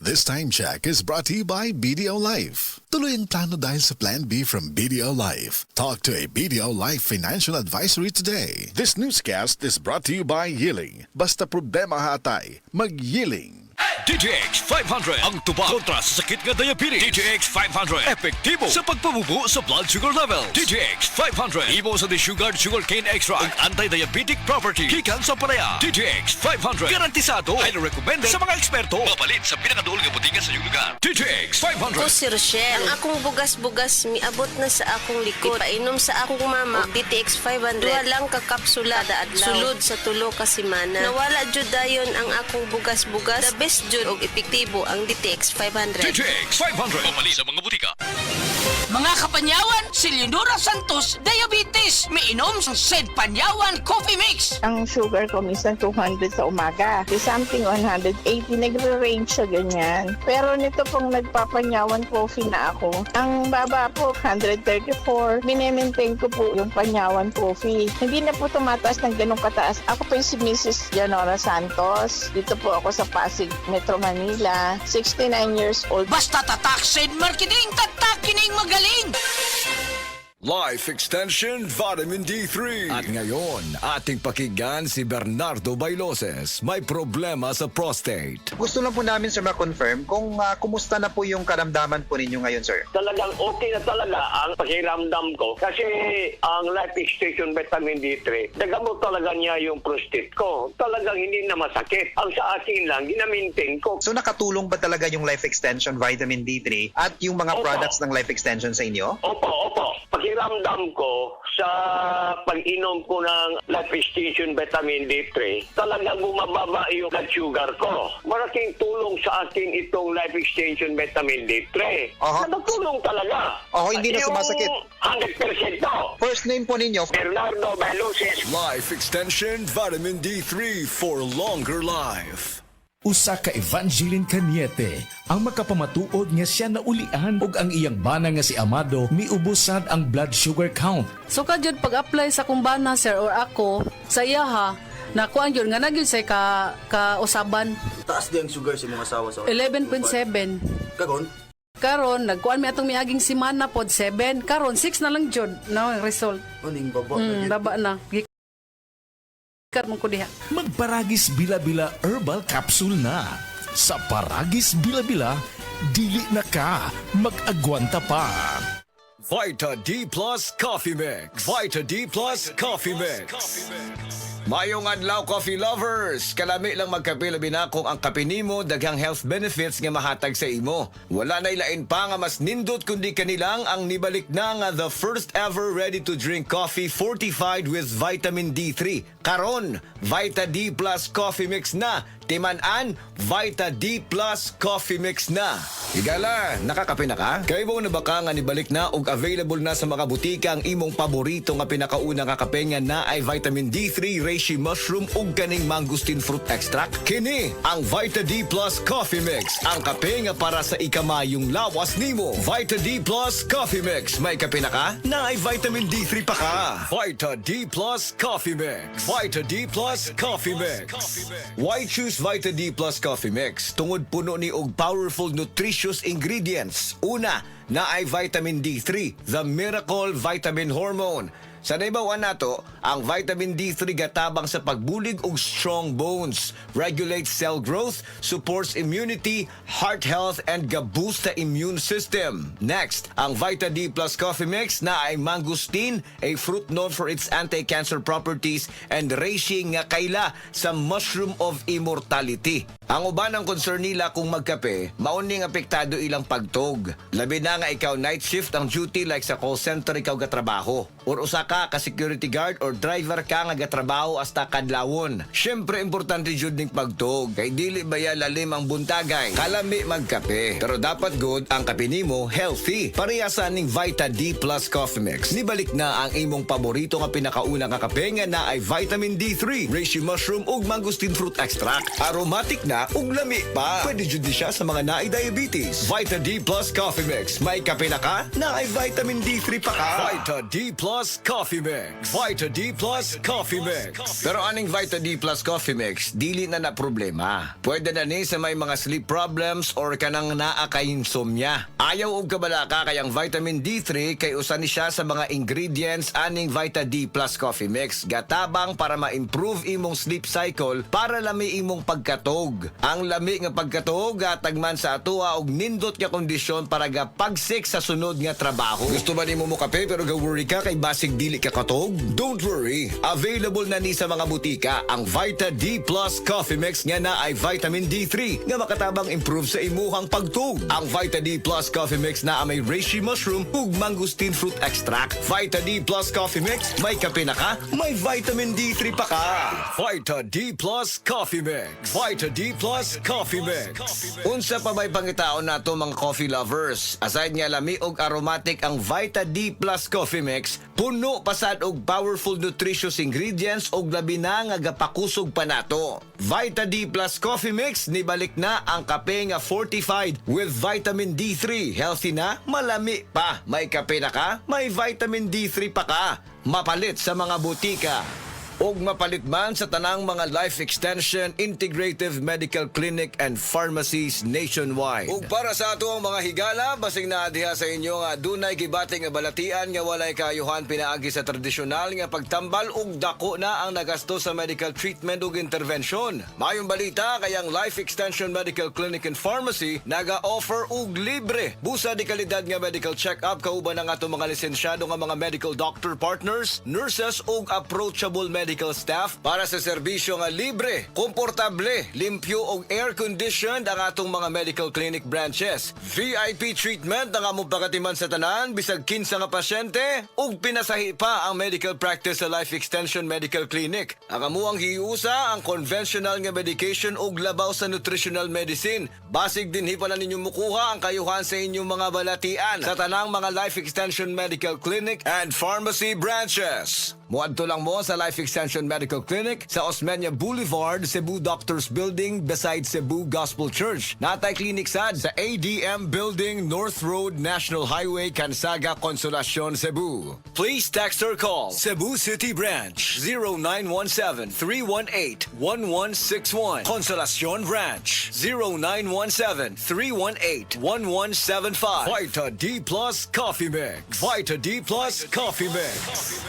This time check is brought to you by BDO Life. Tuloy ang plano dahil sa Plan B from BDO Life. Talk to a BDO Life financial advisory today. This newscast is brought to you by Yiling. Basta problema hatay, mag-Yiling. DTX 500 ang tuba kontra sa sakit nga diabetes. DTX 500 epektibo sa pagpabubo sa blood sugar level. DTX 500 imo sa sugar sugarcane extract ug anti-diabetic property gikan sa palaya. DTX 500 garantisado, highly recommended sa mga eksperto. Mapalit sa pinakaduol nga butingan sa iyong lugar. DTX 500. Ako si Rochelle. Ang akong bugas-bugas miabot na sa akong likod. Painom sa akong mama og DTX 500. Duha lang ka kapsula da adlaw. Sulod sa tulo ka semana. Nawala jud dayon ang akong bugas-bugas. The best jud og epektibo ang DTX 500. DTX 500 mapalit sa mga butika. Mga kapanyawan, si Leonora Santos, diabetes. Miinom sa Sed Panyawan Coffee Mix. Ang sugar ko minsan 200 sa umaga. Di something 180, nagre-range siya ganyan. Pero nito pong nagpapanyawan coffee na ako, ang baba po 134. Minemaintain ko po yung panyawan coffee. Hindi na po tumataas ng ganong kataas. Ako po yung si Mrs. Leonora Santos. Dito po ako sa Pasig, Metro Manila. 69 years old. Basta tatak Sed Marketing, tatak kining magaling. Life Extension Vitamin D3. At ngayon, ating pakinggan si Bernardo Bailoses. May problema sa prostate. Gusto lang po namin, sir, ma-confirm kung kumusta na po yung karamdaman po ninyo ngayon, sir. Talagang okay na talaga ang pakiramdam ko kasi ang Life Extension Vitamin D3, nagamot talaga niya yung prostate ko. Talagang hindi na masakit. Ang sa akin lang, ginamintain ko. So nakatulong ba talaga yung Life Extension Vitamin D3 at yung mga Opo. products ng Life Extension sa inyo? Opo. Pakiramdam ko sa pag-inom ko ng Life Extension Vitamin D3, talagang bumababa yung blood sugar ko. Malaking tulong sa akin itong Life Extension Vitamin D3. Aha. Nakatulong talaga. Hindi na Yung sumasakit. 100% to. First name po ninyo? Bernardo Bailoses. Life Extension Vitamin D3 for longer life. Usa ka Evangeline Cañete ang makapamatuod nga siya naulian og ang iyang bana nga si Amado miubusad ang blood sugar count. So kadyod pag-apply sa kumbana sir or ako sa iya ha, nakuan yun nga nagyud say ka usaban Taas di ang sugar sa mga asawa sa 11.7. Kagon? Karon nagkuan mi atong miaging semana pod 7, karon 6 na lang jud no ang result. Uning baba. Baba na. Gikat mo ko diha. Magparagis bila-bila herbal capsule na. Sa Paragis Bila-Bila, dili na ka mag-agwanta pa. Vita D Plus Coffee Mix. Vita D Plus Coffee Mix. Mayong adlaw, coffee lovers! Kalami lang magkape labi na kung ang kape nimo daghang health benefits nga mahatag sa imo. Wala na ilain pa nga mas nindot kundi kanilang ang nibalik na nga the first ever ready-to-drink coffee fortified with vitamin D3. Karon, Vita D Plus Coffee Mix na. Timan-an, Vita D Plus Coffee Mix na. Higala, nakakape na ka? Kaya mo na baka nga nibalik na ug available na sa mga butika ang imong paborito nga pinakauna nga kape nga na ay vitamin D3, reishi mushroom ug kaning mangosteen fruit extract? Kini ang Vita D Plus Coffee Mix. Ang kape nga para sa ikamayong lawas nimo. Vita D Plus Coffee Mix. May kape na ka? Na ay vitamin D3 pa ka. Vita D Plus Coffee Mix. Vita D Plus Coffee Mix. Why choose Vita D Plus Coffee Mix? Tungod puno ni og powerful nutritious ingredients. Una, na ay vitamin D3, the miracle vitamin hormone. Sa naibawan nato, ang vitamin D3 gatabang sa pagbulig og strong bones, regulates cell growth, supports immunity, heart health, and ga-boost the immune system. Next, ang Vita D Plus Coffee Mix na ay mangosteen, a fruit known for its anti-cancer properties, and reishi nga kaila sa mushroom of immortality. Ang uban ang concern nila kung magkape, mauning apektado ilang pagtog. Labi na nga ikaw night shift ang duty like sa call center ikaw gatrabaho. Or usa ka security guard or driver ka nga gatrabaho hasta kadlawon. Syempre importante jud ning pagtog kay dili baya lalim ang buntagay. Kalami magkape. Pero dapat good ang kape nimo healthy. Parehasa ning Vita D Plus Coffee Mix. Nibalik na ang imong paborito nga pinakauna nga kape nga na ay vitamin D3, reishi mushroom ug mangosteen fruit extract. Aromatic na ka ug lami pa. Pwede jud ni siya sa mga naay diabetes. Vita D Plus Coffee Mix. May kape na ka? Naay vitamin D3 pa ka. Vita D Plus Coffee Mix. Vita D Plus Coffee Mix. Pero aning Vita D Plus Coffee Mix, dili na problema. Pwede na ni sa may mga sleep problems or kanang naa kay insomnia. Ayaw og kabala ka kayang vitamin D3 kay usa ni siya sa mga ingredients aning Vita D Plus Coffee Mix. Gatabang para ma-improve imong sleep cycle para lami imong pagkatog. Ang lami nga pagkatog gatagman sa atoa og nindot nga kondisyon para gapagsik sa sunod nga trabaho. Gusto ba nimo mo kape pero ga-worry ka kay basig dili ka katog? Don't worry. Available na ni sa mga butika ang Vita D Plus Coffee Mix nga na ay vitamin D3 nga makatabang improve sa imuhang pagtug. Ang Vita D Plus Coffee Mix na may reishi mushroom ug mangosteen fruit extract. Vita D Plus Coffee Mix, may kape na ka, may vitamin D3 pa ka. Vita D Plus Coffee Mix. Vita D Plus Coffee Mix. Unsa pa may pangitaon nato mga coffee lovers? Aside nga lami og aromatic ang Vita D Plus Coffee Mix, puno pasad og powerful nutritious ingredients og labi na nga gapakusog pa nato. Vita D Plus Coffee Mix, nibalik na ang kape nga fortified with vitamin D3. Healthy na, malami pa. May kape na ka, may vitamin D3 pa ka. Mapalit sa mga butika. Og mapalit man sa tanang mga life extension, integrative medical clinic and pharmacies nationwide. Ug para sa ato ang mga higala, basig na diha sa inyo nga dunay gibati nga balatian nga walay kayuhan pinaagi sa tradisyonal nga pagtambal ug dako na ang nagasto sa medical treatment ug intervention. Mayong balita kayang Life Extension Medical Clinic and Pharmacy naga-offer og libre busa di kalidad nga medical check-up kauban ang ato mga lisensyado nga mga medical doctor partners, nurses ug approachable medical staff para sa serbisyo nga libre, komportable, limpyo ug air-conditioned ang atong mga medical clinic branches. VIP treatment ang among pagatiman sa tanan bisag kinsa nga pasyente ug pinasahi pa ang medical practice sa Life Extension Medical Clinic. Ang amuang hiusa ang conventional nga medication ug labaw sa nutritional medicine. Basig dinhi pa na ninyo mukuha ang kayuhan sa inyong mga balatian sa tanang mga Life Extension Medical Clinic and Pharmacy branches. Muadto lang mo sa Life Extension Medical Clinic sa Osmeña Boulevard, Cebu Doctors Building beside Cebu Gospel Church. Natay clinic sad sa ADM Building, North Road, National Highway, Cansaga, Consolacion, Cebu. Please text or call Cebu City Branch 0917-318-1161. Consolacion Branch 0917-318-1175. Vita D Plus Coffee Mix. Vita D Plus Coffee Mix.